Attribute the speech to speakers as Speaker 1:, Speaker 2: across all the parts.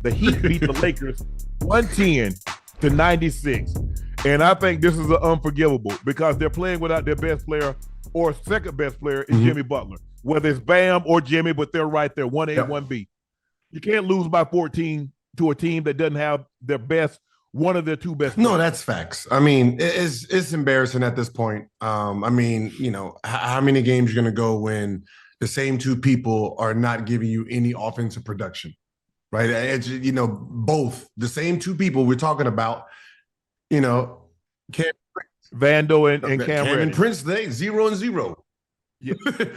Speaker 1: The Heat beat the Lakers 110-96. And I think this is unforgivable because they're playing without their best player or second best player is Jimmy Butler. Whether it's Bam or Jimmy, but they're right there, 1A, 1B. You can't lose by 14 to a team that doesn't have their best, one of their two best players.
Speaker 2: No, that's facts. I mean, it's embarrassing at this point. I mean, you know, how many games you're going to go when the same two people are not giving you any offensive production, right? It's, you know, both the same two people we're talking about, you know,
Speaker 1: Vando and Cam
Speaker 2: Reddish.
Speaker 1: and
Speaker 2: Prince, they 0-0.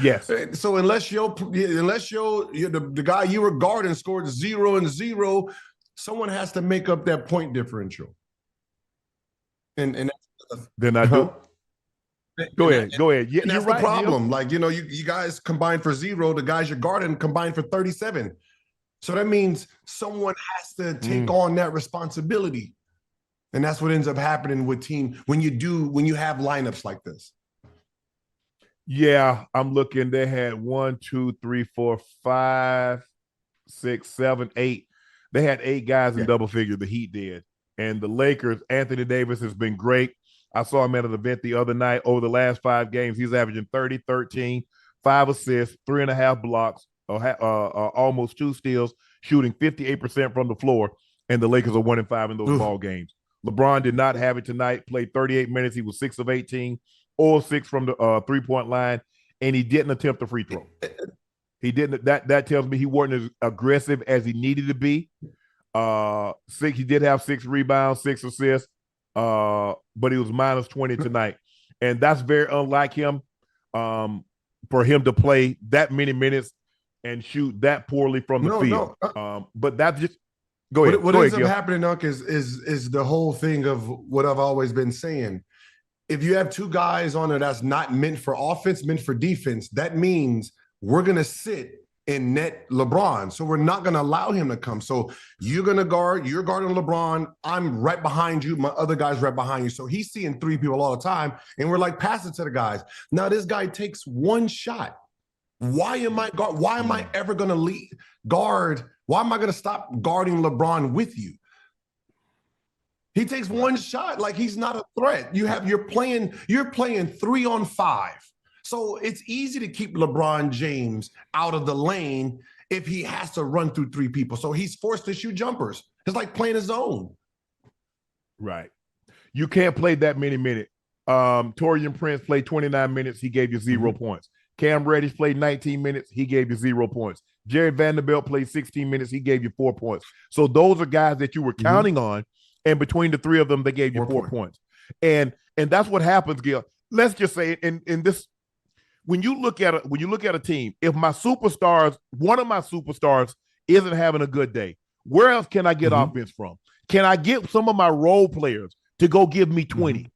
Speaker 1: Yes.
Speaker 2: So unless the guy you were guarding scored 0-0, someone has to make up that point differential. And
Speaker 1: then I do. Go ahead.
Speaker 2: Yeah, that's the problem. Like, you know, you guys combined for 0. The guys you're guarding combined for 37. So that means someone has to take on that responsibility. And that's what ends up happening with team when you have lineups like this.
Speaker 1: Yeah, I'm looking. They had 1, 2, 3, 4, 5, 6, 7, 8. They had 8 guys in double figures. The Heat did. And the Lakers, Anthony Davis has been great. I saw him at an event the other night. Over the last 5 games, he's averaging 30, 13, 5 assists, 3.5 blocks, almost 2 steals, shooting 58% from the floor. And the Lakers are 1-5 in those ball games. LeBron did not have it tonight. Played 38 minutes. He was 6 of 18. Or 6 from the 3-point line, and he didn't attempt a free throw. He didn't. That tells me he wasn't as aggressive as he needed to be. He did have 6 rebounds, 6 assists, but he was minus 20 tonight, and that's very unlike him. For him to play that many minutes and shoot that poorly from the field. But that's just go ahead.
Speaker 2: What ends up happening, Unc, is the whole thing of what I've always been saying. If you have 2 guys on there that's not meant for offense, meant for defense, that means we're going to sit and net LeBron. So we're not going to allow him to come. So you're guarding LeBron. I'm right behind you. My other guy's right behind you. So he's seeing 3 people all the time. And we're like, pass it to the guys. Now this guy takes 1 shot. Why am I ever going to guard? Why am I going to stop guarding LeBron with you? He takes 1 shot like he's not a threat. You're playing 3-on-5. So it's easy to keep LeBron James out of the lane if he has to run through 3 people. So he's forced to shoot jumpers. It's like playing his own.
Speaker 1: Right. You can't play that many minutes. Taurean Prince played 29 minutes. He gave you 0 points. Cam Reddish played 19 minutes. He gave you 0 points. Jerry Vanderbilt played 16 minutes. He gave you 4 points. So those are guys that you were counting on. And between the 3 of them, they gave you 4 points. And that's what happens, Gil. Let's just say in this, when you look at a team, if one of my superstars isn't having a good day, where else can I get offense from? Can I get some of my role players to go give me 20?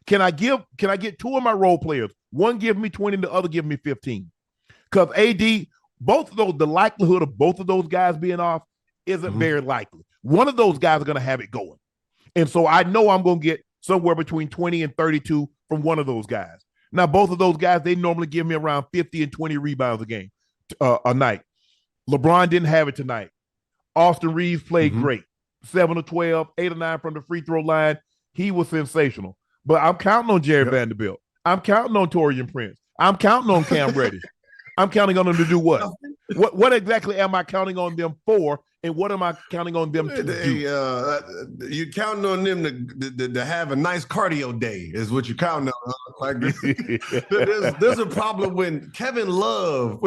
Speaker 1: Can I get 2 of my role players? One give me 20, the other give me 15. Because AD, both of those, the likelihood of both of those guys being off isn't very likely. One of those guys are going to have it going. And so I know I'm going to get somewhere between 20 and 32 from one of those guys. Now, both of those guys, they normally give me around 50 and 20 rebounds a night. LeBron didn't have it tonight. Austin Reeves played great. 7 of 12, 8 of 9 from the free throw line. He was sensational. But I'm counting on Jerry Vanderbilt. I'm counting on Taurean Prince. I'm counting on Cam Reddish. I'm counting on them to do what? What exactly am I counting on them for? And what am I counting on them to do?
Speaker 2: You're counting on them to have a nice cardio day is what you're counting on. Like, there's a problem when Kevin Love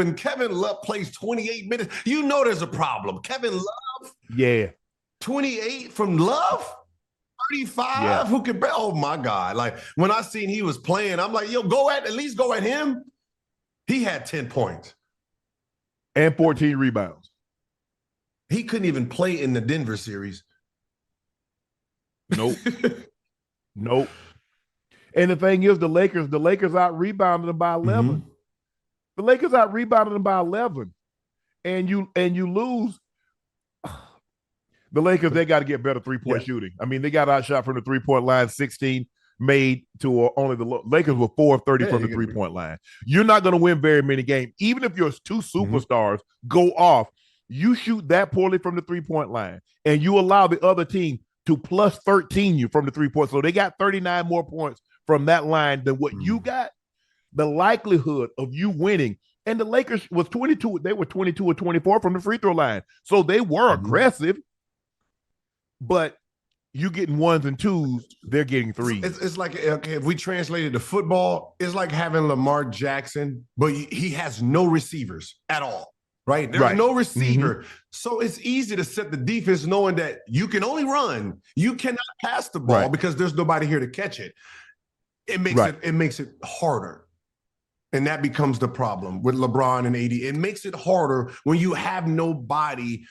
Speaker 2: plays 28 minutes. You know there's a problem. Kevin Love, 28 from Love, 35. Who can? Oh my God! Like when I seen he was playing, I'm like, yo, at least go at him. He had 10 points
Speaker 1: and 14 rebounds.
Speaker 2: He couldn't even play in the Denver series.
Speaker 1: Nope. Nope. And the thing is, the Lakers out-rebounded them by 11. The Lakers out-rebounded them by 11. And you lose. The Lakers, they got to get better three-point shooting. I mean, they got outshot from the three-point line, 16 made to only the Lakers were 4 of 30 from the three-point line. You're not going to win very many games. Even if your 2 superstars go off, you shoot that poorly from the 3-point line, and you allow the other team to plus 13 you from the 3-point. So they got 39 more points from that line than what you got. The likelihood of you winning, and the Lakers was 22, they were 22 or 24 from the free throw line. So they were aggressive, but you getting ones and twos, they're getting threes.
Speaker 2: It's like, okay, if we translated to football, it's like having Lamar Jackson, but he has no receivers at all, right? There's no receiver. So it's easy to set the defense knowing that you can only run. You cannot pass the ball because there's nobody here to catch it. It makes it harder. And that becomes the problem with LeBron and AD. It makes it harder when you have nobody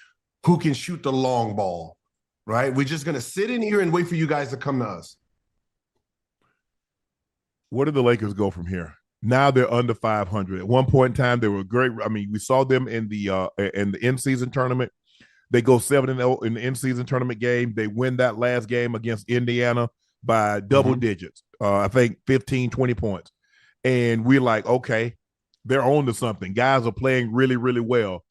Speaker 2: who can shoot the long ball, right? We're just going to sit in here and wait for you guys to come to us.
Speaker 1: Where do the Lakers go from here? Now they're under 500. At one point in time, they were great. I mean, we saw them in the in-season tournament. They go 7-0 in the in-season tournament game. They win that last game against Indiana by double digits. I think 15, 20 points. And we're like, okay, they're on to something. Guys are playing really, really well.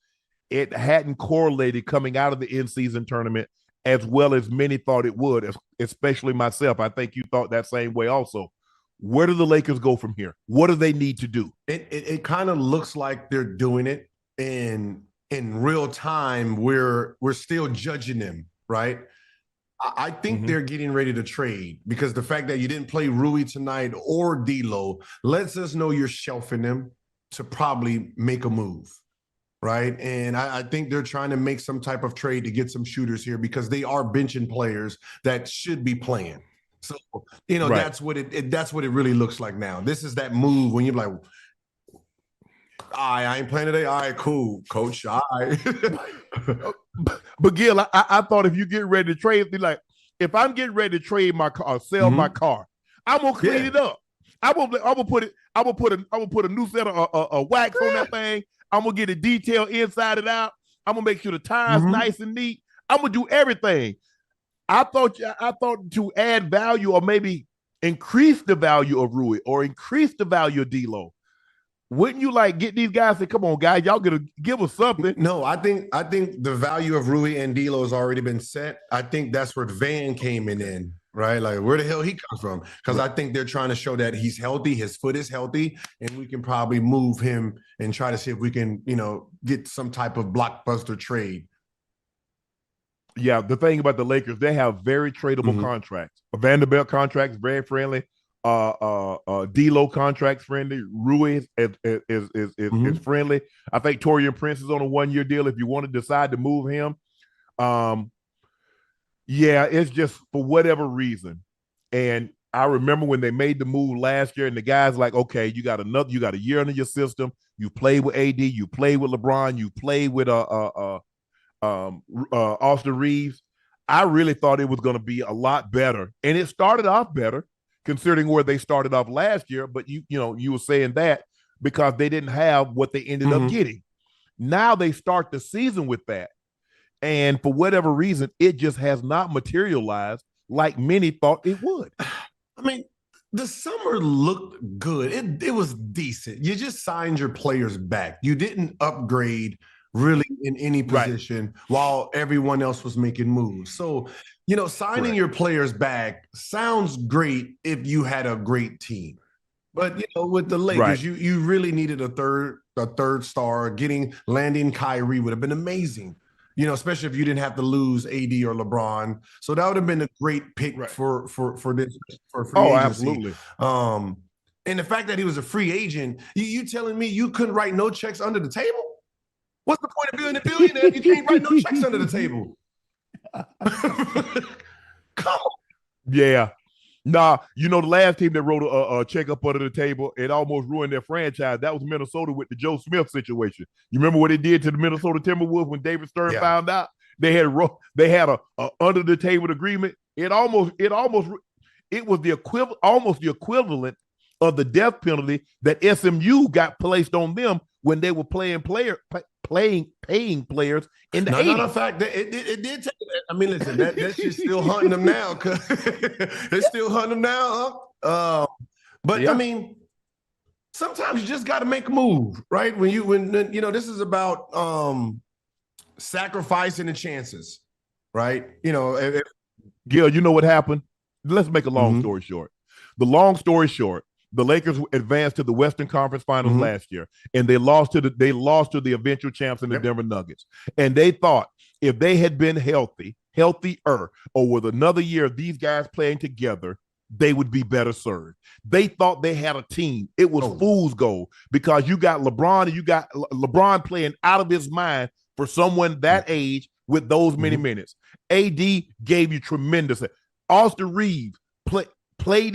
Speaker 1: It hadn't correlated coming out of the in-season tournament as well as many thought it would, especially myself. I think you thought that same way also. Where do the Lakers go from here? What do they need to do?
Speaker 2: It kind of looks like they're doing it in real time. We're still judging them, right? I think they're getting ready to trade because the fact that you didn't play Rui tonight or D'Lo lets us know you're shelving them to probably make a move, right? And I think they're trying to make some type of trade to get some shooters here because they are benching players that should be playing. So, that's what it really looks like now. This is that move when you're like, I ain't playing today. All right, cool, coach. All right.
Speaker 1: But Gil, I thought if you get ready to trade, be like, if I'm getting ready to trade my car, sell my car, I'm gonna clean it up. I'm gonna put a new set of wax on that thing. I'm gonna get it detailed inside and out. I'm gonna make sure the tires nice and neat. I'm gonna do everything. I thought to add value or maybe increase the value of Rui or increase the value of D'Lo. Wouldn't you like get these guys and say, come on, guys, y'all gonna give us something?
Speaker 2: No, I think the value of Rui and D'Lo has already been set. I think that's where Van came in, right? Like where the hell he comes from? Because I think they're trying to show that he's healthy, his foot is healthy, and we can probably move him and try to see if we can, get some type of blockbuster trade.
Speaker 1: Yeah, the thing about the Lakers, they have very tradable contracts. A Vanderbilt contract is very friendly. D'Lo contracts friendly. Rui is friendly. I think Taurean Prince is on a 1-year deal. If you want to decide to move him, it's just for whatever reason. And I remember when they made the move last year, and the guys like, okay, you got a year under your system. You played with AD, you played with LeBron, you played with Austin Reeves. I really thought it was going to be a lot better, and it started off better considering where they started off last year. But you were saying that because they didn't have what they ended up getting. Now they start the season with that, and for whatever reason, it just has not materialized like many thought it would.
Speaker 2: I mean, the summer looked good. It was decent. You just signed your players back. You didn't upgrade really in any position while everyone else was making moves. So, signing your players back sounds great if you had a great team. But, with the Lakers, you really needed a third star. Landing Kyrie would have been amazing, especially if you didn't have to lose AD or LeBron. So that would have been a great pick for free agency.
Speaker 1: Absolutely.
Speaker 2: And the fact that he was a free agent, you telling me you couldn't write no checks under the table? What's the point of being a billionaire if you can't write no checks under the table? Come on.
Speaker 1: Yeah. Nah, the last team that wrote a check up under the table, it almost ruined their franchise. That was Minnesota with the Joe Smith situation. You remember what it did to the Minnesota Timberwolves when David Stern found out? They had a under the table agreement. It was almost the equivalent of the death penalty that SMU got placed on them when they were paying players in the 80s.
Speaker 2: No, fact that it did take that. I mean, listen, that shit's still hunting them now. They're still hunting them now. I mean, sometimes you just got to make a move, right? When this is about sacrificing the chances, right?
Speaker 1: Gil, you know what happened? Let's make a long
Speaker 2: Mhm.
Speaker 1: story short. The long story short, the Lakers advanced to the Western Conference Finals
Speaker 2: Mhm.
Speaker 1: last year, and they lost to the eventual champs in the
Speaker 2: Yep.
Speaker 1: Denver Nuggets. And they thought if they had been healthier, or with another year of these guys playing together, they would be better served. They thought they had a team. It was fool's gold because you got LeBron and you got LeBron playing out of his mind for someone that age with those many minutes. AD gave you tremendous. Austin Reeves played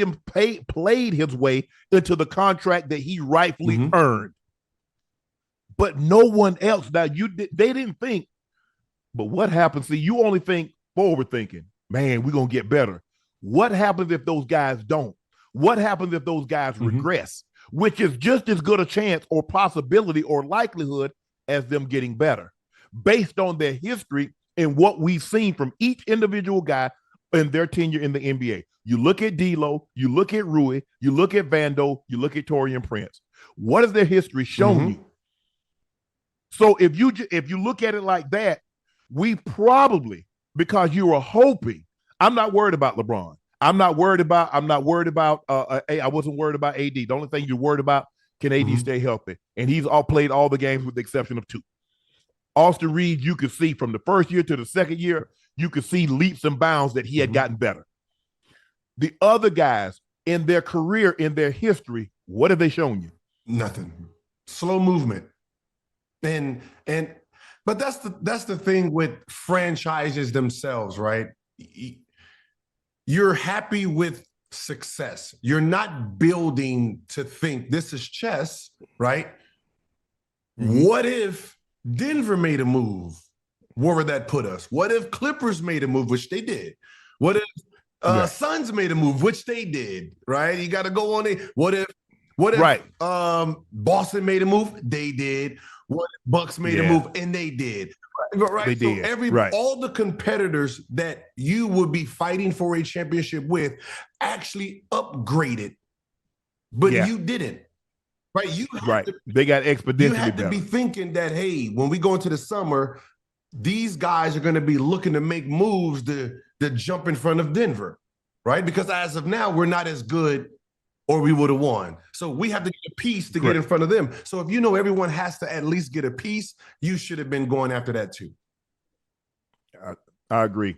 Speaker 1: his way into the contract that he rightfully earned. But no one else. Now they didn't think. But what happens? See, you only think forward thinking. Man, we're gonna get better. What happens if those guys don't? What happens if those guys regress? Which is just as good a chance or possibility or likelihood as them getting better, based on their history and what we've seen from each individual guy in their tenure in the NBA. You look at D'Lo, you look at Rui, you look at Vando, you look at Taurean Prince. What has their history shown you? So if you look at it like that, we probably, because you were hoping. I'm not worried about LeBron. I wasn't worried about AD. The only thing you're worried about, can AD stay healthy? And he's played all the games with the exception of 2. Austin Reeves, you could see from the first year to the second year, you could see leaps and bounds that he had gotten better. The other guys in their career, in their history, what have they shown you?
Speaker 2: Nothing. Slow movement. But that's the thing with franchises themselves, right? You're happy with success. You're not building to think this is chess, right? What if Denver made a move? Where would that put us? What if Clippers made a move, which they did? What if Suns made a move, which they did, right? You got to go on it. What if Boston made a move? They did. What if Bucks made a move? And they did. Right.
Speaker 1: They did.
Speaker 2: All the competitors that you would be fighting for a championship with actually upgraded, but you didn't. Right.
Speaker 1: They got exponentially
Speaker 2: You had to
Speaker 1: better.
Speaker 2: be thinking that, hey, when we go into the summer, these guys are going to be looking to make moves to jump in front of Denver, right? Because as of now, we're not as good, or we would have won. So we have to get a piece to get in front of them. So if you know everyone has to at least get a piece, you should have been going after that too.
Speaker 1: I agree.